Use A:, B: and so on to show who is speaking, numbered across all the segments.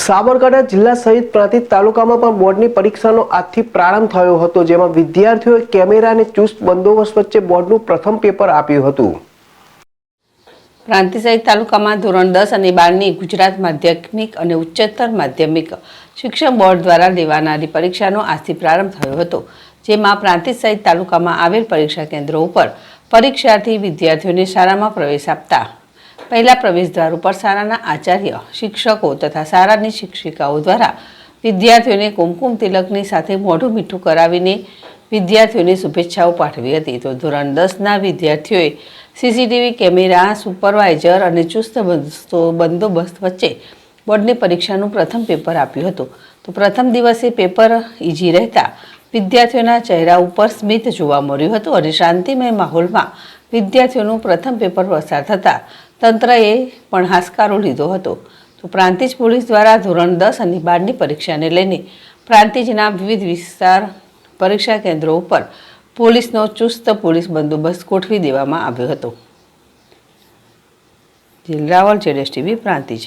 A: સાબરકાંઠા જિલ્લા સહિત પ્રાંતિજ તાલુકામાં પણ બોર્ડની પરીક્ષાનો આજથી પ્રારંભ થયો હતો, જેમાં વિદ્યાર્થીઓએ કેમેરા અને ચુસ્ત બંદોબસ્ત વચ્ચે બોર્ડનું પ્રથમ પેપર આપ્યું હતું।
B: પ્રાંતિજ તાલુકામાં ધોરણ 10 અને 12ની ગુજરાત માધ્યમિક અને ઉચ્ચતર માધ્યમિક શિક્ષણ બોર્ડ દ્વારા લેવાનારી પરીક્ષાનો આજથી પ્રારંભ થયો હતો, જેમાં પ્રાંતિજ તાલુકામાં આવેલ પરીક્ષા કેન્દ્રો ઉપર પરીક્ષાર્થી વિદ્યાર્થીઓને શાળામાં પ્રવેશ આપતા પહેલા પ્રવેશદ્વાર ઉપર શાળાના આચાર્ય, શિક્ષકો તથા શાળાની શિક્ષિકાઓ દ્વારા વિદ્યાર્થીઓને કુમકુમ તિલકની સાથે મોઢું મીઠું કરાવીને વિદ્યાર્થીઓને શુભેચ્છાઓ પાઠવી હતી। તો ધોરણ 10ના વિદ્યાર્થીઓએ સીસીટીવી કેમેરા, સુપરવાઇઝર અને ચુસ્ત બંદોબસ્ત વચ્ચે બોર્ડની પરીક્ષાનું પ્રથમ પેપર આપ્યું હતું। તો પ્રથમ દિવસે પેપર ઈઝી રહેતા વિદ્યાર્થીઓના ચહેરા ઉપર સ્મિત જોવા મળ્યું હતું અને શાંતિમય માહોલમાં વિદ્યાર્થીઓનું પ્રથમ પેપર પસાર થતાં તંત્રએ પણ હાશકારો લીધો હતો। તો પ્રાંતિજ પોલીસ દ્વારા ધોરણ 10 અને 12ની પરીક્ષાને લઈને પ્રાંતિજના વિવિધ વિસ્તાર પરીક્ષા કેન્દ્રો ઉપર પોલીસનો ચુસ્ત પોલીસ બંદોબસ્ત ગોઠવી દેવામાં આવ્યો હતો। જિલ્લાવાલ ZSTV Prantij.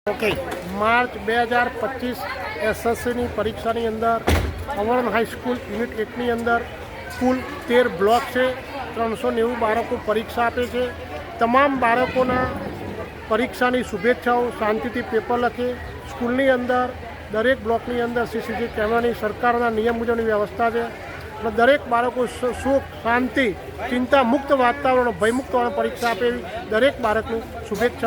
C: Okay March 2025 SSC परीक्षा अंदर अवरण हाईस्कूल यूनिट 1 अंदर कुल 13 ब्लॉक है। 390 बाळको परीक्षा आपे छे। तमाम बाळकोना परीक्षा की शुभेच्छाओं। शांति पेपर लखे। स्कूल अंदर दरेक ब्लॉक अंदर सीसीटीवी कैमरा सरकार नियम मुजब व्यवस्था है। दरेक बाळको सुख, शांति, चिंता मुक्त वातावरण, भयमुक्त परीक्षा आपे दरेक बाळकनी शुभेच्छा।